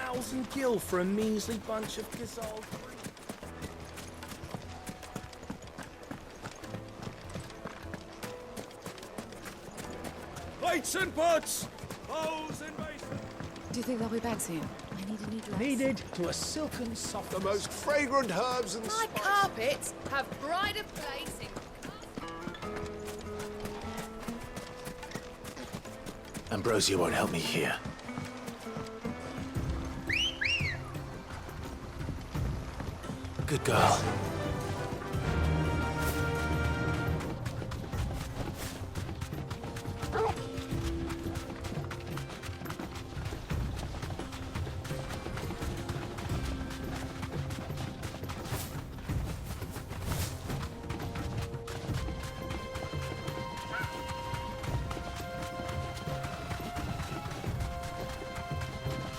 1,000 gil for a measly bunch of gazelle. Plates and pots! Bowls and basins! Do you think they'll be back soon? I need a new dress. Needed to a silken soft... The most fragrant herbs and My spices. carpets have pride of place in... Ambrosia won't help me here. Good girl.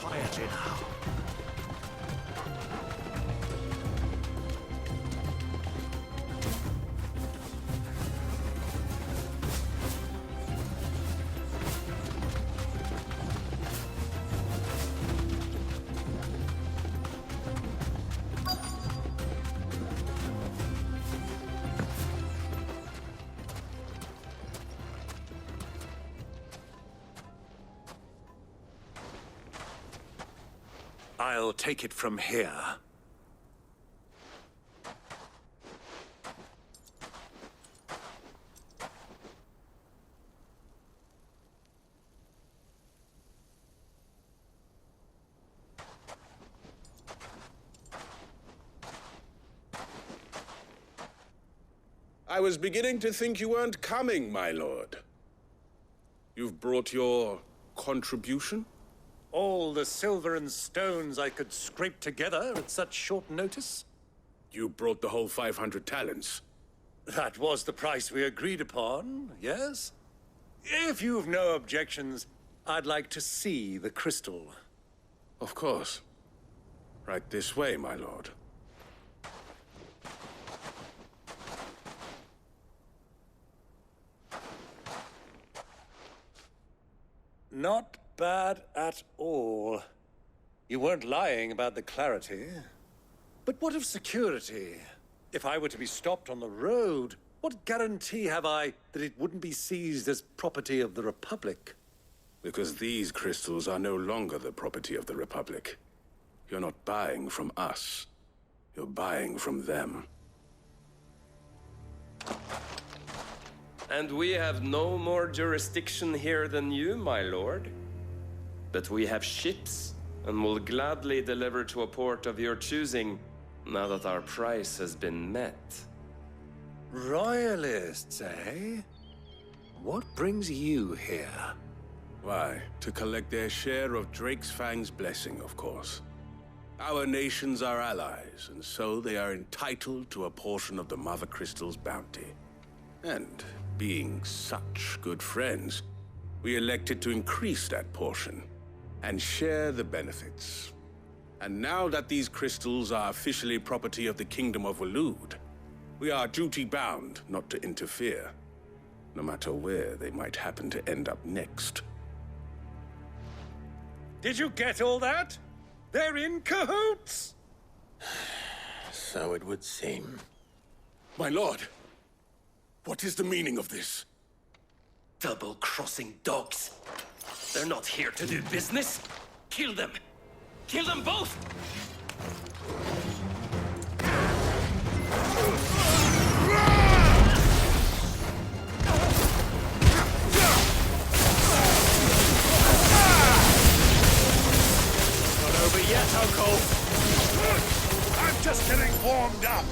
Quietly now. I'll take it from here. I was beginning to think you weren't coming, my lord. You've brought your contribution? All the silver and stones I could scrape together at such short notice? You brought the whole 500 talents. That was the price we agreed upon, yes? If you've no objections, I'd like to see the crystal. Of course. Right this way, my lord. Not bad at all. You weren't lying about the clarity. But what of security? If I were to be stopped on the road, what guarantee have I that it wouldn't be seized as property of the Republic? Because these crystals are no longer the property of the Republic. You're not buying from us. You're buying from them. And we have no more jurisdiction here than you, my lord. But we have ships, and will gladly deliver to a port of your choosing, now that our price has been met. Royalists, eh? What brings you here? Why, to collect their share of Drake's Fang's blessing, of course. Our nations are allies, and so they are entitled to a portion of the Mother Crystal's bounty. And, being such good friends, we elected to increase that portion and share the benefits. And now that these crystals are officially property of the Kingdom of Waloed, we are duty-bound not to interfere, no matter where they might happen to end up next. Did you get all that? They're in cahoots! So it would seem. My lord, what is the meaning of this? Double-crossing dogs. They're not here to do business. Kill them. Kill them both! Not over yet, Uncle! I'm just getting warmed up!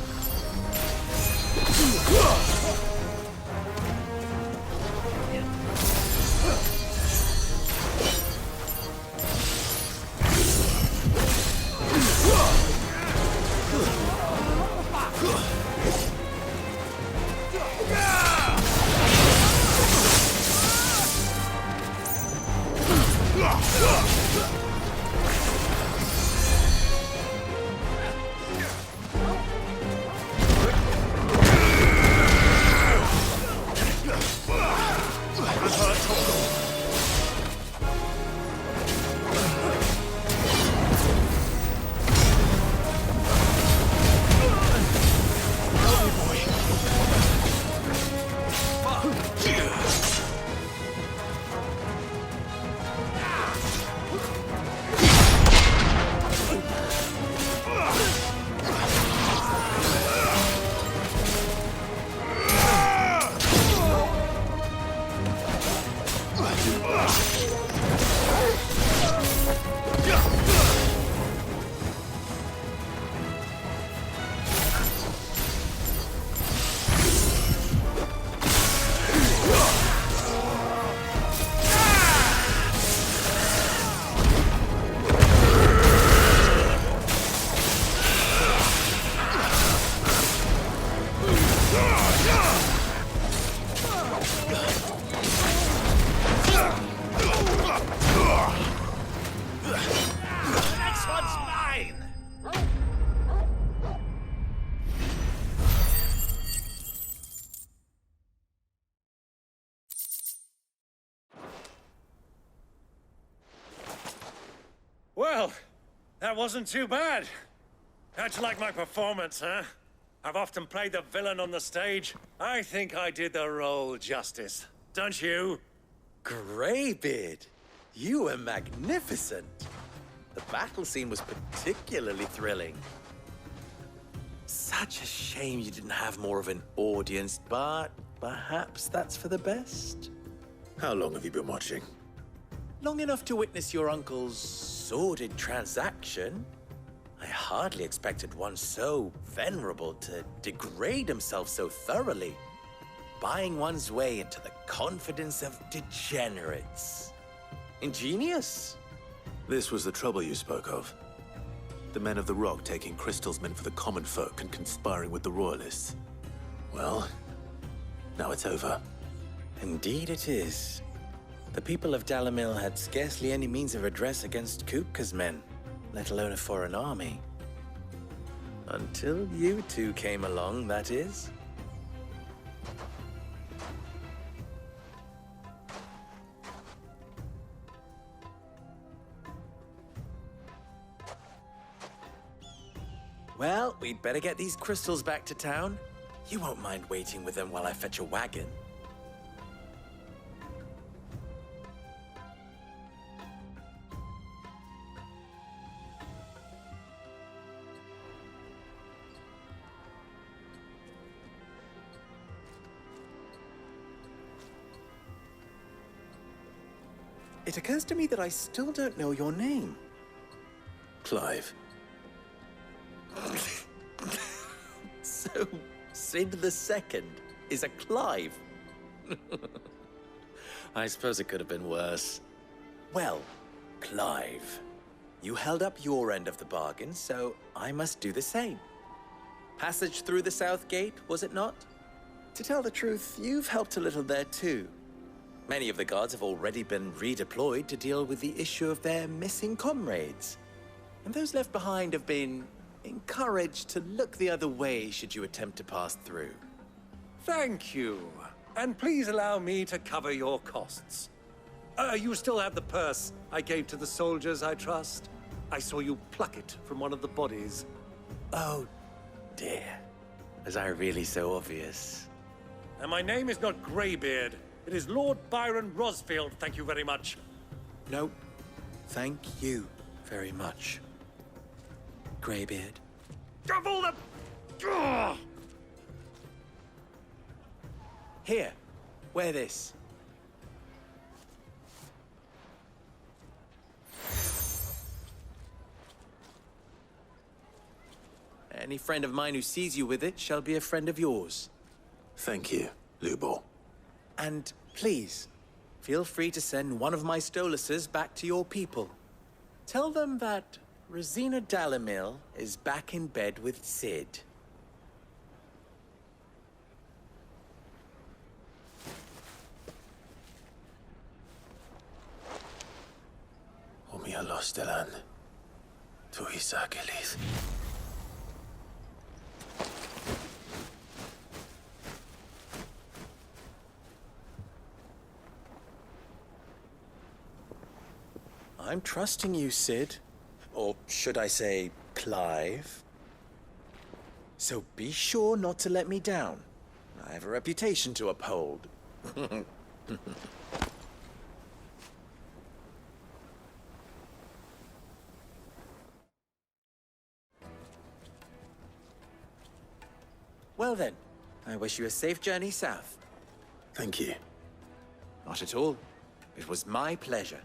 Well, that wasn't too bad. How'd you like my performance, huh? I've often played the villain on the stage. I think I did the role justice. Don't you? Greybeard, you were magnificent. The battle scene was particularly thrilling. Such a shame you didn't have more of an audience, but perhaps that's for the best. How long have you been watching? Long enough to witness your uncle's sordid transaction. I hardly expected one so venerable to degrade himself so thoroughly, buying one's way into the confidence of degenerates. Ingenious. This was the trouble you spoke of. The men of the Rock taking crystals meant for the common folk and conspiring with the Royalists. Well, now it's over. Indeed it is. The people of Dalamil had scarcely any means of redress against Kupka's men, let alone a foreign army. Until you two came along, that is. Well, we'd better get these crystals back to town. You won't mind waiting with them while I fetch a wagon. It occurs to me that I still don't know your name. Clive. So, Sid the Second is a Clive. I suppose it could have been worse. Well, Clive, you held up your end of the bargain, so I must do the same. Passage through the South Gate, was it not? To tell the truth, you've helped a little there too. Many of the guards have already been redeployed to deal with the issue of their missing comrades. And those left behind have been encouraged to look the other way should you attempt to pass through. Thank you. And please allow me to cover your costs. You still have the purse I gave to the soldiers, I trust? I saw you pluck it from one of the bodies. Oh, dear. Was I really so obvious? And my name is not Greybeard. It is Lord Byron Rosfield, thank you very much. No, thank you very much, Greybeard. Of all the... Ugh! Here, wear this. Any friend of mine who sees you with it shall be a friend of yours. Thank you, Lubor. And please, feel free to send one of my Stoluses back to your people. Tell them that Rosina Dalamil is back in bed with Sid. Omia Lostelan. Tuisa Kelith. I'm trusting you, Sid. Or should I say, Clive? So be sure not to let me down. I have a reputation to uphold. Well then, I wish you a safe journey south. Thank you. Not at all. It was my pleasure.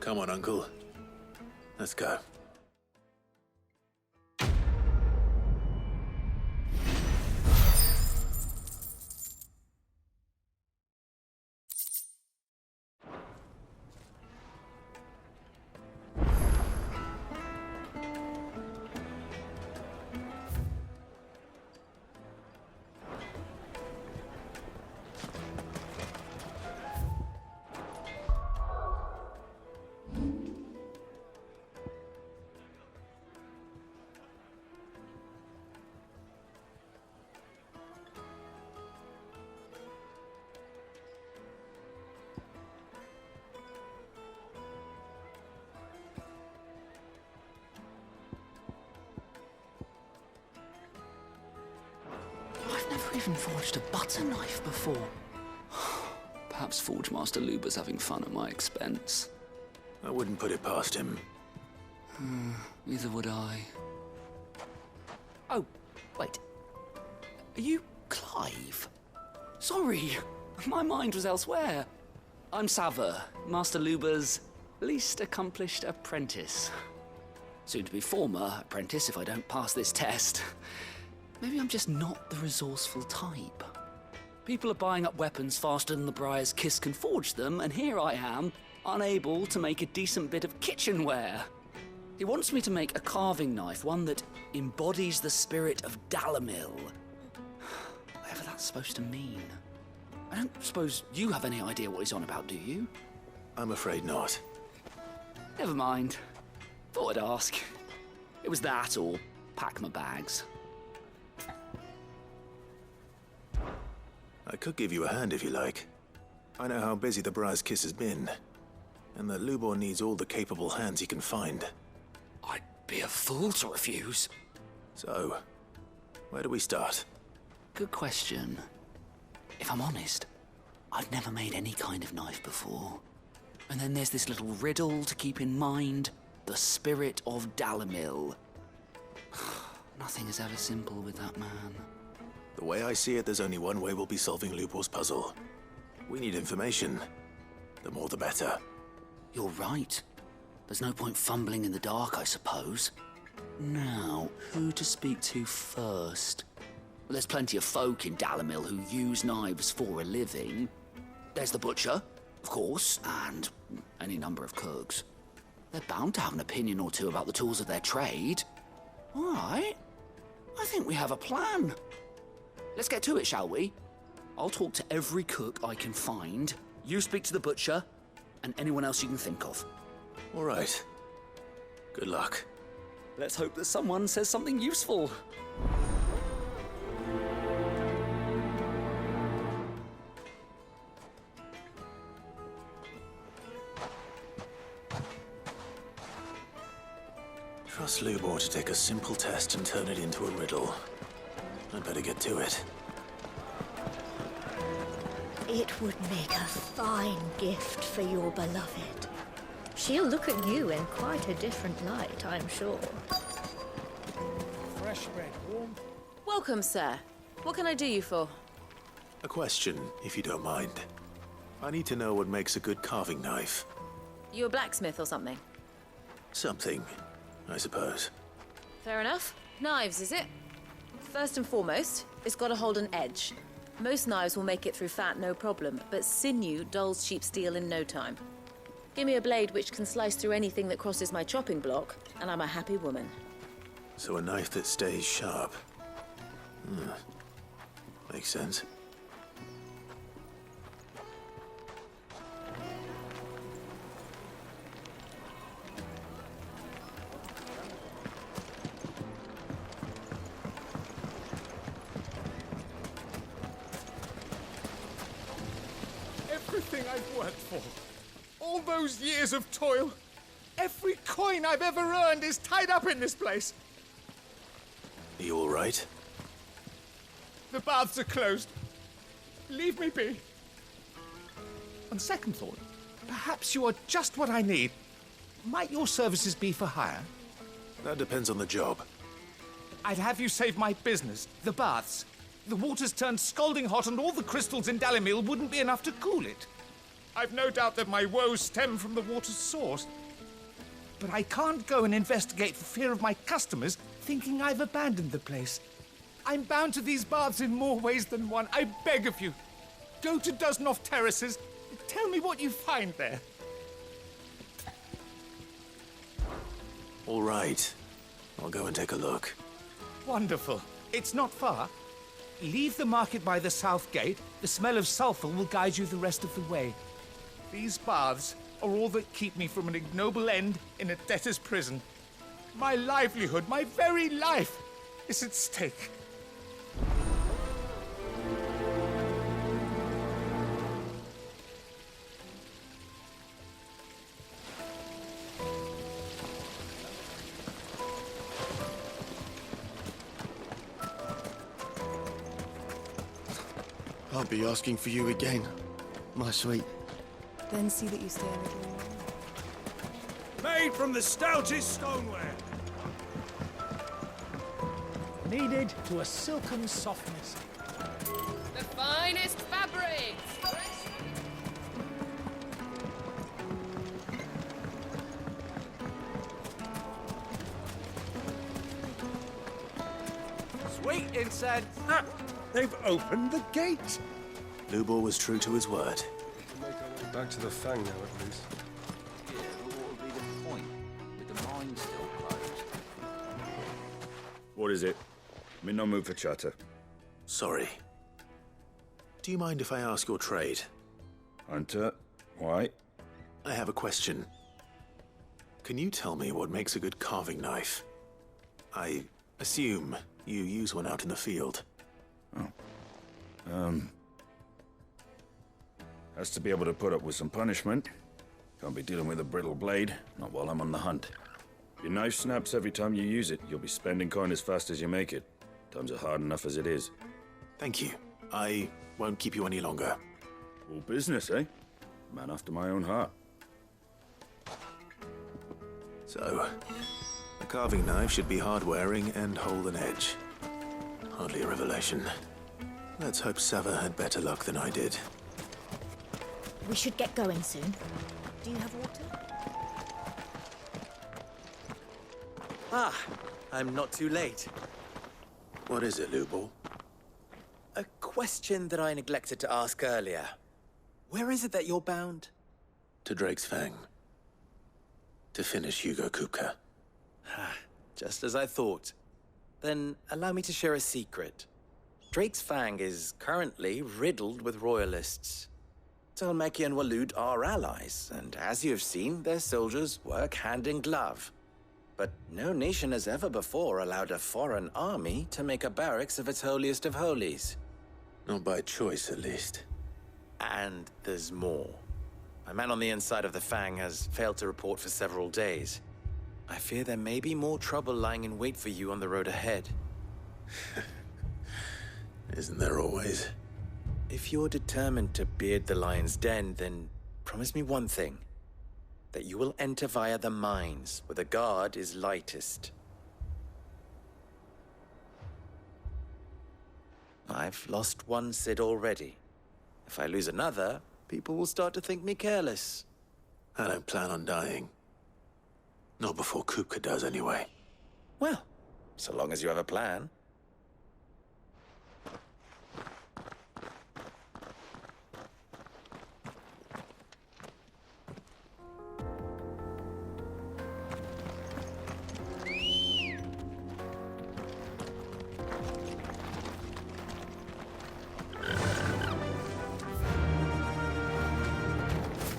Come on, Uncle. Let's go. never even forged a butter knife before. Perhaps Forge Master Luber's having fun at my expense. I wouldn't put it past him. Neither would I. Oh, wait. Are you Clive? Sorry, my mind was elsewhere. I'm Sava, Master Luber's least accomplished apprentice. Soon to be former apprentice if I don't pass this test. Maybe I'm just not the resourceful type. People are buying up weapons faster than the Briar's Kiss can forge them, and here I am, unable to make a decent bit of kitchenware. He wants me to make a carving knife, one that embodies the spirit of Dalamil. Whatever that's supposed to mean. I don't suppose you have any idea what he's on about, do you? I'm afraid not. Never mind. Thought I'd ask. It was that or pack my bags. I could give you a hand if you like. I know how busy the Briar's Kiss has been, and that Lubor needs all the capable hands he can find. I'd be a fool to refuse. So, where do we start? Good question. If I'm honest, I've never made any kind of knife before. And then there's this little riddle to keep in mind. The spirit of Dalamil. Nothing is ever simple with that man. The way I see it, there's only one way we'll be solving Lubor's puzzle. We need information. The more the better. You're right. There's no point fumbling in the dark, I suppose. Now, who to speak to first? Well, there's plenty of folk in Dalamil who use knives for a living. There's the butcher, of course, and any number of cooks. They're bound to have an opinion or two about the tools of their trade. All right. I think we have a plan. Let's get to it, shall we? I'll talk to every cook I can find. You speak to the butcher, and anyone else you can think of. All right. Good luck. Let's hope that someone says something useful. Trust Lubor to take a simple test and turn it into a riddle. I'd better get to it. It would make a fine gift for your beloved. She'll look at you in quite a different light, I'm sure. Fresh bread, warm. Welcome, sir. What can I do you for? A question, if you don't mind. I need to know what makes a good carving knife. You a blacksmith or something? Something, I suppose. Fair enough. Knives, is it? First and foremost, it's got to hold an edge. Most knives will make it through fat, no problem, but sinew dulls cheap steel in no time. Give me a blade which can slice through anything that crosses my chopping block, and I'm a happy woman. So a knife that stays sharp. Makes sense. Everything I've worked for. All those years of toil. Every coin I've ever earned is tied up in this place. Are you all right? The baths are closed. Leave me be. On second thought, perhaps you are just what I need. Might your services be for hire? That depends on the job. I'd have you save my business, the baths. The water's turned scalding hot and all the crystals in Dalamil wouldn't be enough to cool it. I've no doubt that my woes stem from the water's source. But I can't go and investigate for fear of my customers thinking I've abandoned the place. I'm bound to these baths in more ways than one. I beg of you. Go to Dusnoff Terraces. Tell me what you find there. All right. I'll go and take a look. Wonderful. It's not far. Leave the market by the south gate. The smell of sulfur will guide you the rest of the way. These baths are all that keep me from an ignoble end in a debtor's prison. My livelihood, my very life, is at stake. Can't be asking for you again, my sweet. Then see that you stay a little longer. Made from the stoutest stoneware. Kneaded to a silken softness. The finest fabrics! Sweet incense! Ah, they've opened the gate. Lubor was true to his word. Back to the Fang now, at least. Yeah, but what would be the point with the mine still closed? What is it? I'm in no mood for chatter. Sorry. Do you mind if I ask your trade? Hunter, why? I have a question. Can you tell me what makes a good carving knife? I assume you use one out in the field. Has to be able to put up with some punishment. Can't be dealing with a brittle blade, not while I'm on the hunt. If your knife snaps every time you use it, you'll be spending coin as fast as you make it. Times are hard enough as it is. Thank you. I won't keep you any longer. All business, eh? Man after my own heart. So, a carving knife should be hard-wearing and hold an edge. Hardly a revelation. Let's hope Sava had better luck than I did. We should get going soon. Do you have water? Ah, I'm not too late. What is it, Lubor? A question that I neglected to ask earlier. Where is it that you're bound? To Drake's Fang. To finish Hugo Kupka. Just as I thought. Then allow me to share a secret. Drake's Fang is currently riddled with royalists. Talmeki and Walud are allies, and as you have seen, their soldiers work hand in glove. But no nation has ever before allowed a foreign army to make a barracks of its holiest of holies. Not by choice, at least. And there's more. A man on the inside of the Fang has failed to report for several days. I fear there may be more trouble lying in wait for you on the road ahead. Isn't there always? If you're determined to beard the lion's den, then promise me one thing. That you will enter via the mines, where the guard is lightest. I've lost one Cid already. If I lose another, people will start to think me careless. I don't plan on dying. Not before Kupka does, anyway. Well, so long as you have a plan.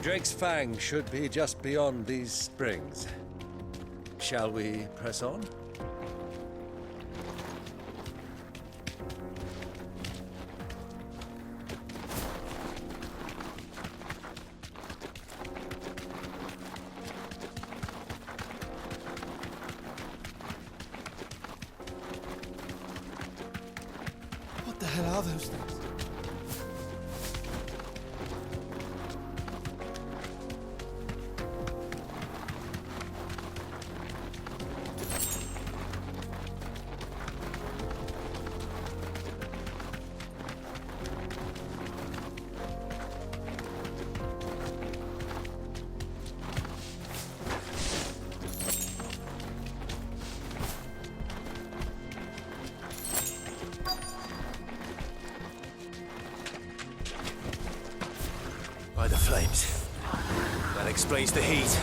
Drake's Fang should be just beyond these springs. Shall we press on? What the hell are those things? By the flames. That explains the heat.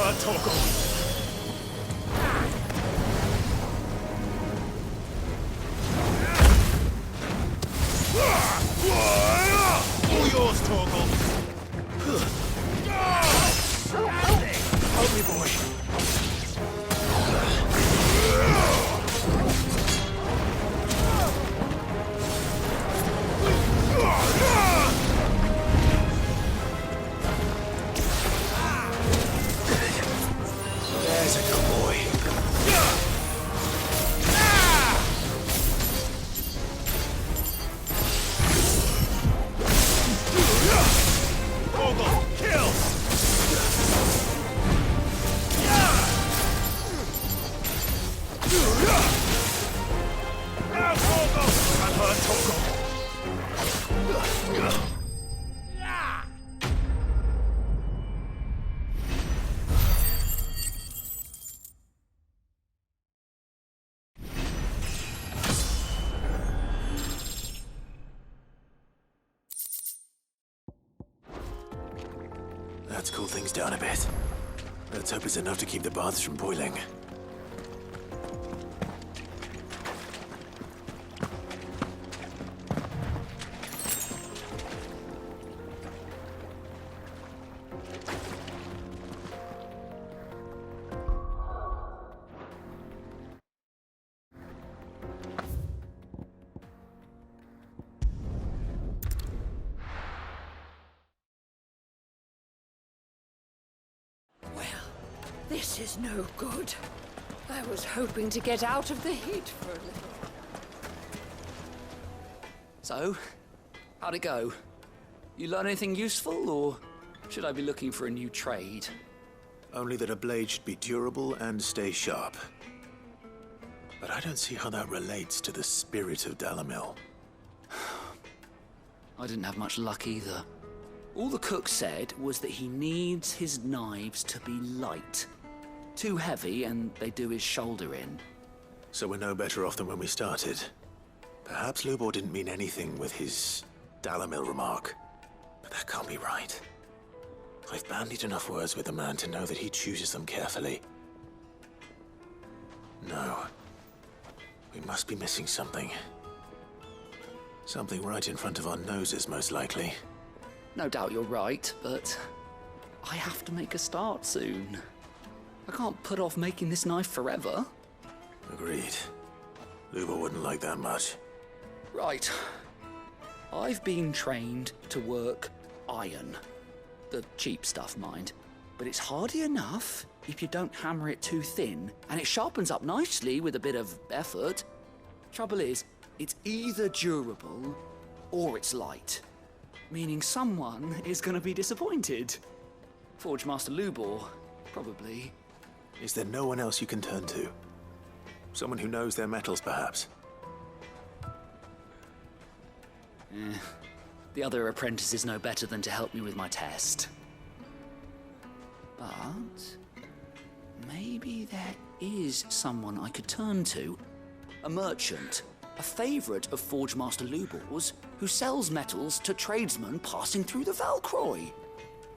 her, Torgal! All yours, Torgal! Help me, boy! There's a good boy. Torgal, kill! Now, Torgal! I'm hurt, Torgal! Let's cool things down a bit. Let's hope it's enough to keep the baths from boiling. This is no good. I was hoping to get out of the heat for a little. So, how'd it go? You learn anything useful, or should I be looking for a new trade? Only that a blade should be durable and stay sharp. But I don't see how that relates to the spirit of Dalamil. I didn't have much luck either. All the cook said was that he needs his knives to be light. Too heavy, and they do his shoulder in. So we're no better off than when we started. Perhaps Lubor didn't mean anything with his Dalamil remark. But that can't be right. I've bandied enough words with the man to know that he chooses them carefully. No. We must be missing something. Something right in front of our noses, most likely. No doubt you're right, but I have to make a start soon. I can't put off making this knife forever. Agreed. Lubor wouldn't like that much. Right. I've been trained to work iron. The cheap stuff, mind. But it's hardy enough if you don't hammer it too thin, and it sharpens up nicely with a bit of effort. Trouble is, it's either durable or it's light. Meaning someone is gonna be disappointed. Forge Master Lubor, probably. Is there no one else you can turn to? Someone who knows their metals, perhaps? The other apprentices know better than to help me with my test. But maybe there is someone I could turn to. A merchant, a favorite of Forge Master Lubor's, who sells metals to tradesmen passing through the Valcroy.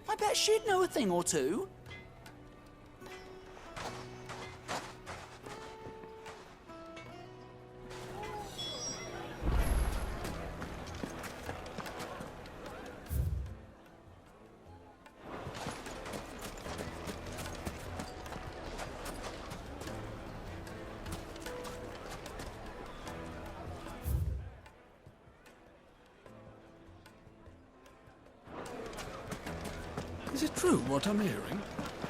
I bet she'd know a thing or two. Is it true what I'm hearing?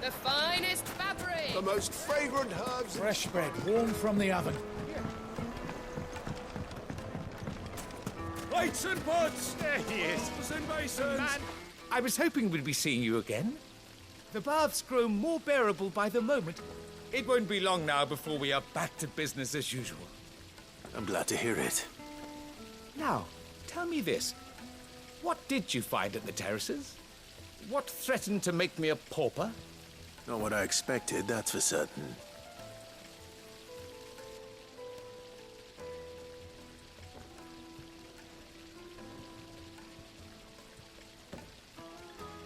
The finest fabric! The most fragrant herbs. Fresh bread, warm from the oven. Lights and pots! There he is. And basins! Man, I was hoping we'd be seeing you again. The baths grow more bearable by the moment. It won't be long now before we are back to business as usual. I'm glad to hear it. Now, tell me this. What did you find at the terraces? What threatened to make me a pauper? Not what I expected, that's for certain.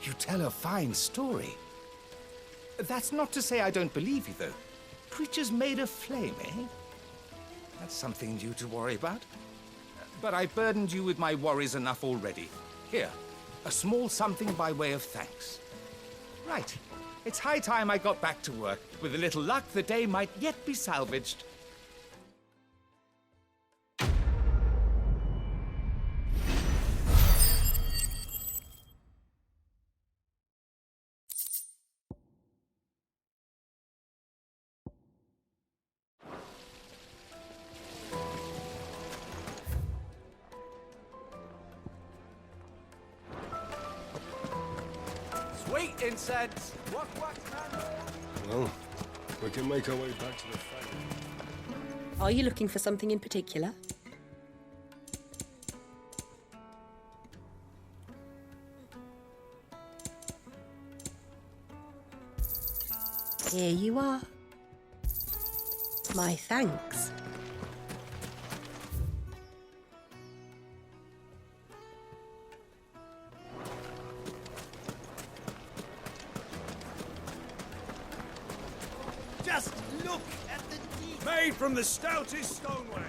You tell a fine story. That's not to say I don't believe you, though. Creatures made of flame, eh? That's something new to worry about. But I burdened you with my worries enough already. Here, a small something by way of thanks. Right. It's high time I got back to work. With a little luck, the day might yet be salvaged. Sweet incense! What, man? Well, we can make our way back to the fang. Are you looking for something in particular? Here you are. My thanks. Just look at the detail. Made from the stoutest stoneware.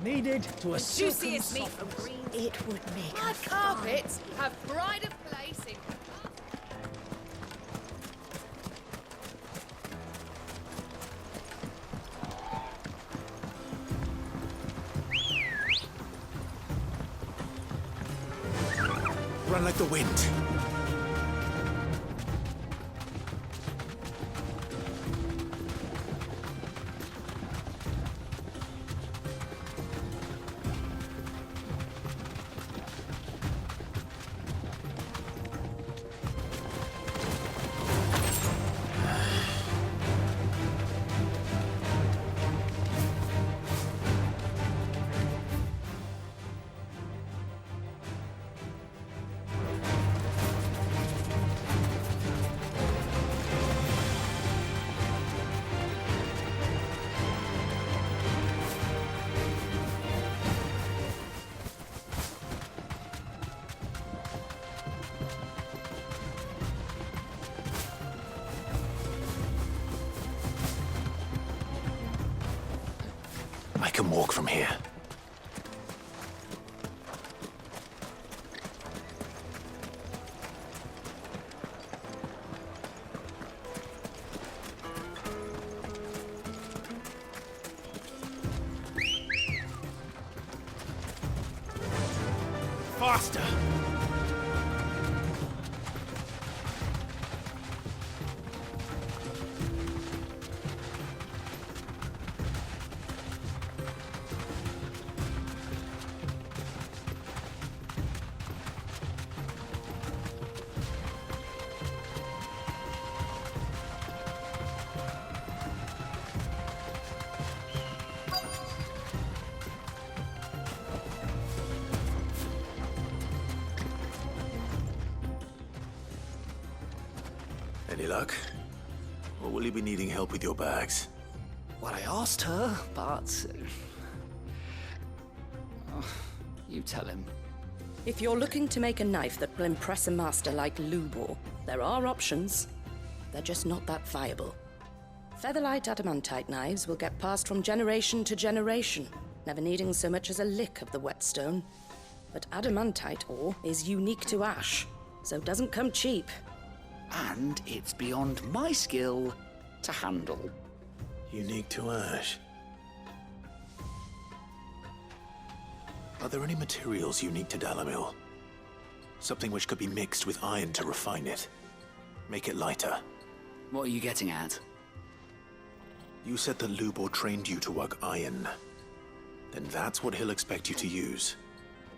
Needed to a Juiciest meat from green. It would make Hard a carpets have pride of place in. Run like the wind. I can walk from here. Faster! Any luck? Or will you be needing help with your bags? Well, I asked her, but... you tell him. If you're looking to make a knife that will impress a master like Lubor, there are options. They're just not that viable. Featherlight adamantite knives will get passed from generation to generation, never needing so much as a lick of the whetstone. But adamantite ore is unique to ash, so it doesn't come cheap. And it's beyond my skill to handle. Unique to ash. Are there any materials unique to Dalamil? Something which could be mixed with iron to refine it. Make it lighter. What are you getting at? You said that Lubor trained you to work iron. Then that's what he'll expect you to use.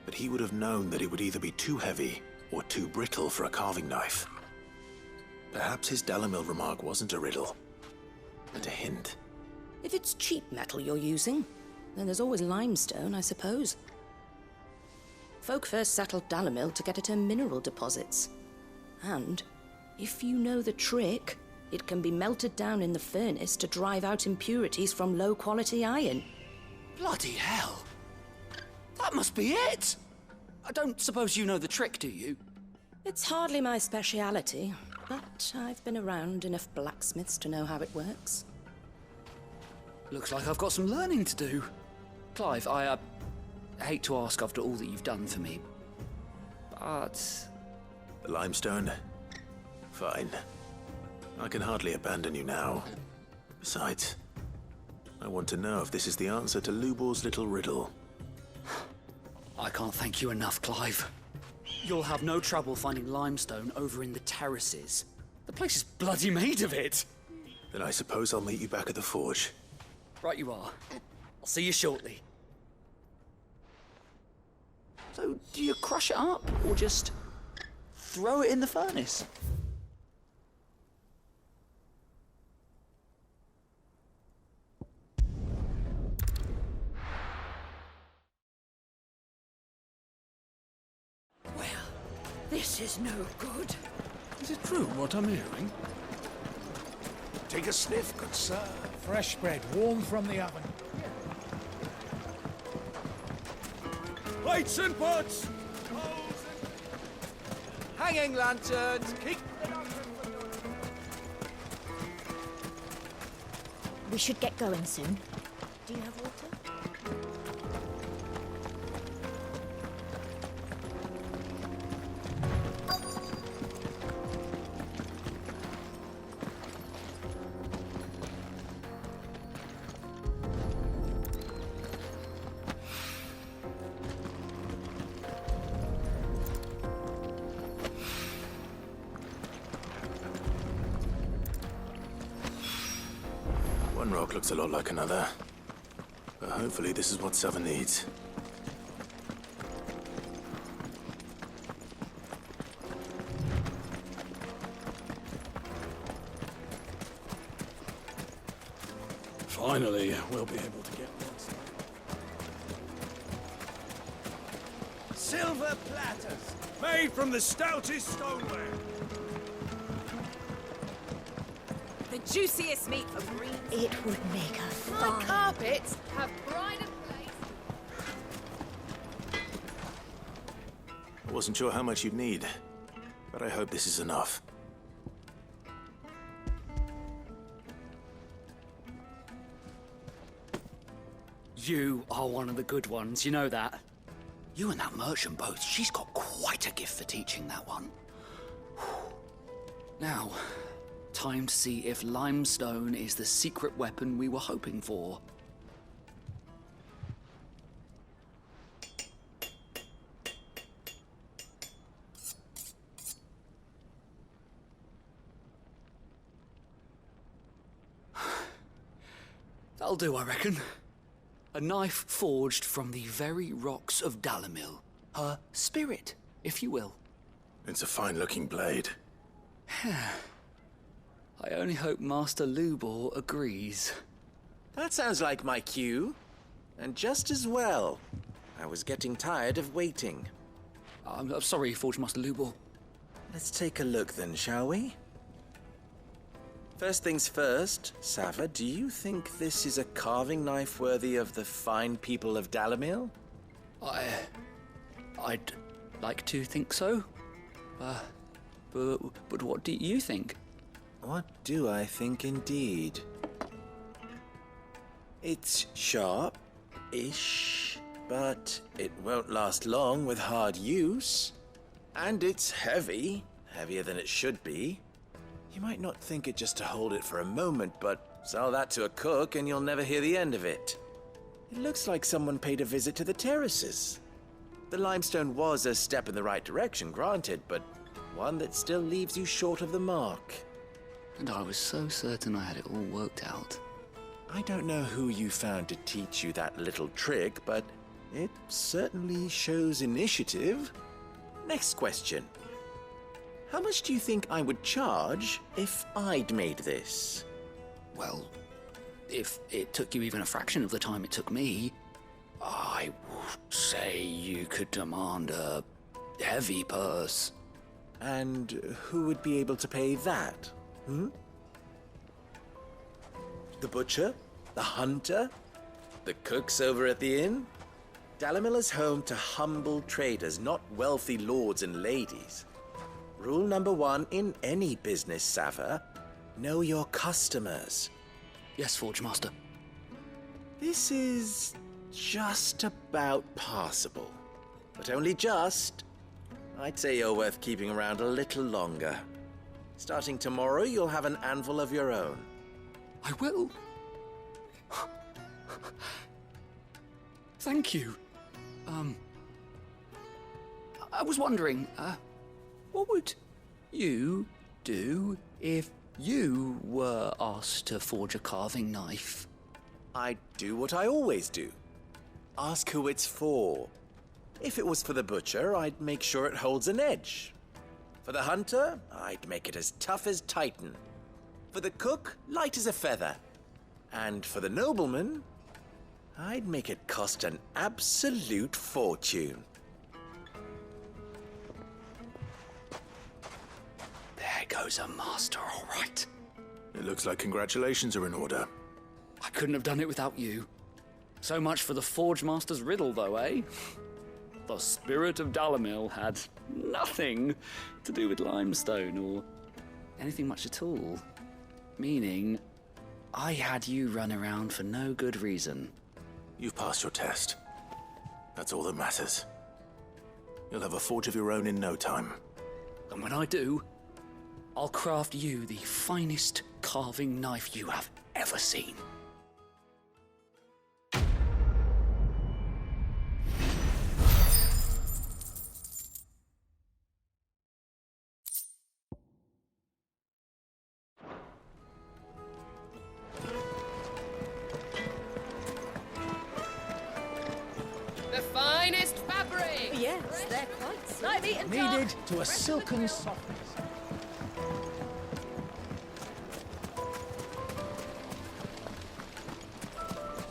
But he would have known that it would either be too heavy or too brittle for a carving knife. Perhaps his Dalamil remark wasn't a riddle, but a hint. If it's cheap metal you're using, then there's always limestone, I suppose. Folk first settled Dalamil to get at her mineral deposits. And, if you know the trick, it can be melted down in the furnace to drive out impurities from low-quality iron. Bloody hell! That must be it! I don't suppose you know the trick, do you? It's hardly my speciality, but I've been around enough blacksmiths to know how it works. Looks like I've got some learning to do. Clive, I hate to ask after all that you've done for me, but... The limestone? Fine. I can hardly abandon you now. Besides, I want to know if this is the answer to Lubor's little riddle. I can't thank you enough, Clive. You'll have no trouble finding limestone over in the terraces. The place is bloody made of it. Then I suppose I'll meet you back at the forge. Right you are. I'll see you shortly. So, do you crush it up, or just throw it in the furnace? Well, this is no good. Is it true what I'm hearing? Take a sniff, good sir. Fresh bread, warm from the oven. Lights and pots! Hanging lanterns, keep... We should get going soon. Do you have water? One rock looks a lot like another. But hopefully this is what Sava needs. Finally, we'll be able to get one. Silver platters, made from the stoutest stoneware. The juiciest meat for greens. It would make a My fine... carpets have pride of place. I wasn't sure how much you'd need, but I hope this is enough. You are one of the good ones, you know that. You and that merchant both, she's got quite a gift for teaching, that one. Now, time to see if limestone is the secret weapon we were hoping for. That'll do, I reckon. A knife forged from the very rocks of Dalamil. Her spirit, if you will. It's a fine-looking blade. I only hope Master Lubor agrees. That sounds like my cue. And just as well. I was getting tired of waiting. I'm sorry, Forge Master Lubor. Let's take a look then, shall we? First things first, Sava, do you think this is a carving knife worthy of the fine people of Dalamil? I'd like to think so. But what do you think? What do I think indeed? It's sharp-ish, but it won't last long with hard use. And it's heavy, heavier than it should be. You might not think it just to hold it for a moment, but sell that to a cook and you'll never hear the end of it. It looks like someone paid a visit to the terraces. The limestone was a step in the right direction, granted, but one that still leaves you short of the mark. And I was so certain I had it all worked out. I don't know who you found to teach you that little trick, but it certainly shows initiative. Next question. How much do you think I would charge if I'd made this? Well, if it took you even a fraction of the time it took me, I would say you could demand a heavy purse. And who would be able to pay that? The butcher? The hunter? The cooks over at the inn? Dalamil is home to humble traders, not wealthy lords and ladies. Rule number 1 in any business, Sava. Know your customers. Yes, Forge Master. This is just about passable. But only just. I'd say you're worth keeping around a little longer. Starting tomorrow, you'll have an anvil of your own. I will. Thank you. I was wondering, what would you do if you were asked to forge a carving knife? I'd do what I always do. Ask who it's for. If it was for the butcher, I'd make sure it holds an edge. For the hunter, I'd make it as tough as Titan. For the cook, light as a feather. And for the nobleman, I'd make it cost an absolute fortune. There goes a master, all right. It looks like congratulations are in order. I couldn't have done it without you. So much for the Forge Master's riddle, though, eh? The spirit of Dalamil had nothing to do with limestone or anything much at all. Meaning, I had you run around for no good reason. You've passed your test. That's all that matters. You'll have a forge of your own in no time. And when I do, I'll craft you the finest carving knife you have ever seen. Kneaded to a silken softness.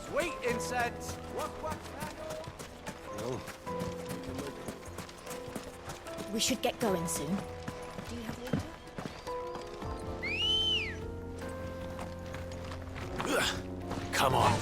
Sweet incense! Oh. We should get going soon. Do you have water? Ugh. Come on.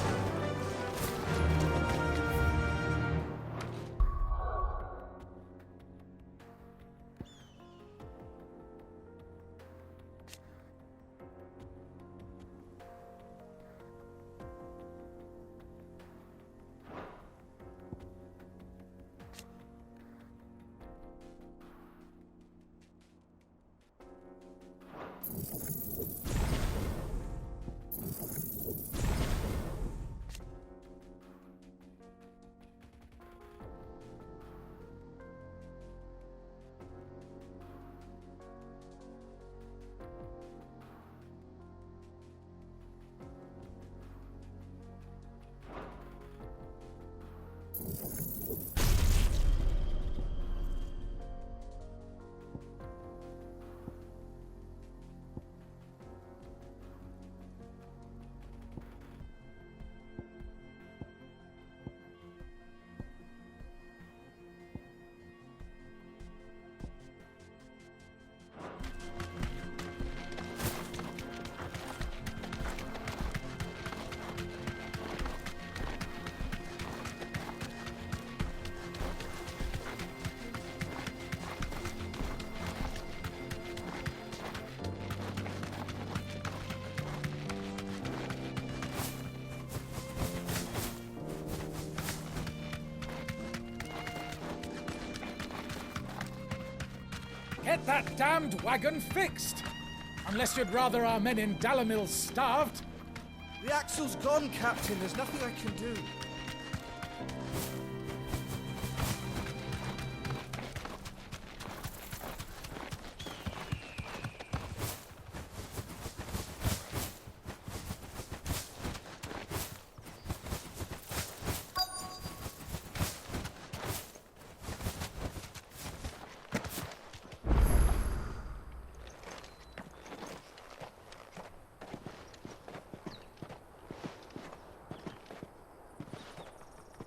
Get that damned wagon fixed! Unless you'd rather our men in Dalamil starved. The axle's gone, Captain. There's nothing I can do.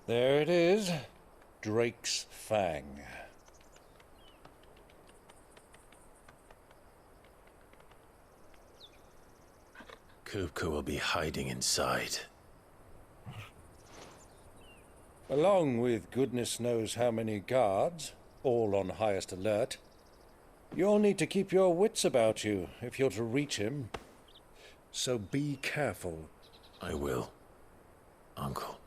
There it is. Drake's Fang. Kupka will be hiding inside. Along with goodness knows how many guards, all on highest alert. You'll need to keep your wits about you if you're to reach him. So be careful. I will, Uncle.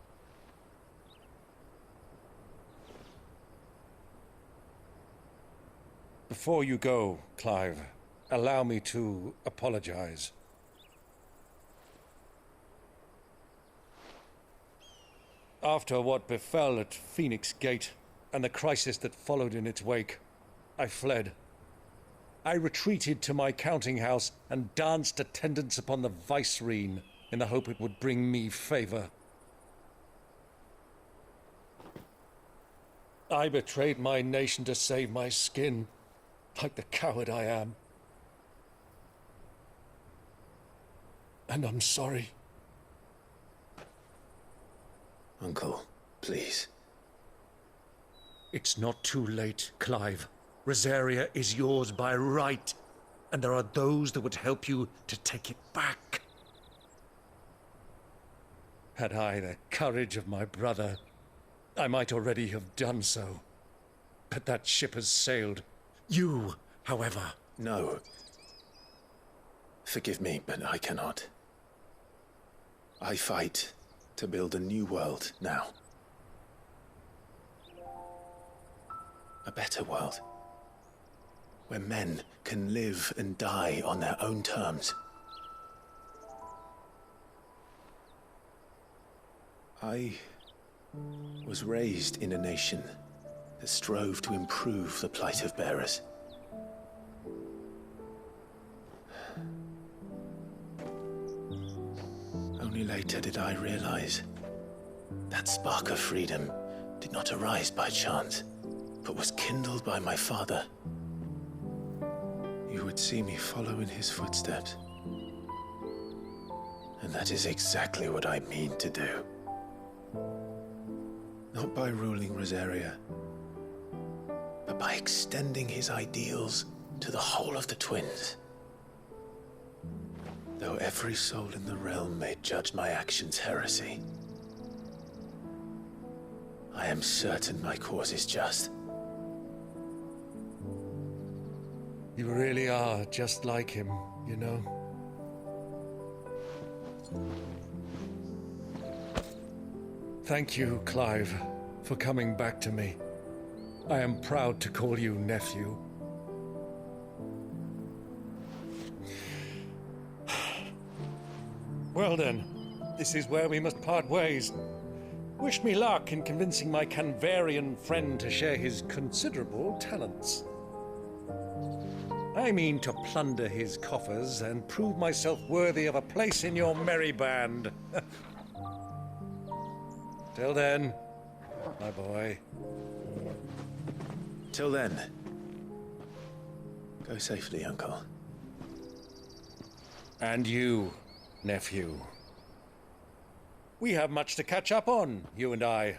Before you go, Clive, allow me to apologize. After what befell at Phoenix Gate and the crisis that followed in its wake, I fled. I retreated to my counting house and danced attendance upon the vicereine in the hope it would bring me favor. I betrayed my nation to save my skin, like the coward I am. And I'm sorry. Uncle, please. It's not too late, Clive. Rosaria is yours by right, and there are those that would help you to take it back. Had I the courage of my brother, I might already have done so. But that ship has sailed. You, however... No. Forgive me, but I cannot. I fight to build a new world now. A better world. Where men can live and die on their own terms. I was raised in a nation that strove to improve the plight of bearers. Only later did I realize that spark of freedom did not arise by chance, but was kindled by my father. You would see me follow in his footsteps. And that is exactly what I mean to do. Not by ruling Rosaria, but by extending his ideals to the whole of the twins. Though every soul in the realm may judge my actions heresy, I am certain my cause is just. You really are just like him, you know? Thank you, Clive, for coming back to me. I am proud to call you nephew. Well then, this is where we must part ways. Wish me luck in convincing my Canvarian friend to share his considerable talents. I mean to plunder his coffers and prove myself worthy of a place in your merry band. Till then, my boy. Till then, go safely, Uncle. And you, nephew. We have much to catch up on, you and I.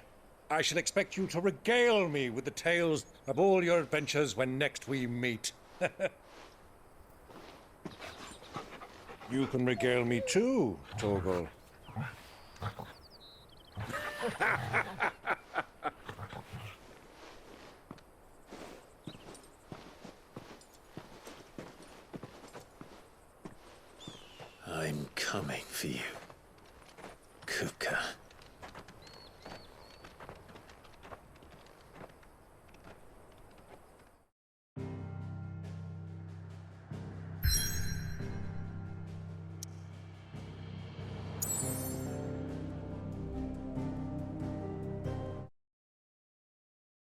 I shall expect you to regale me with the tales of all your adventures when next we meet. You can regale me too, Torgal.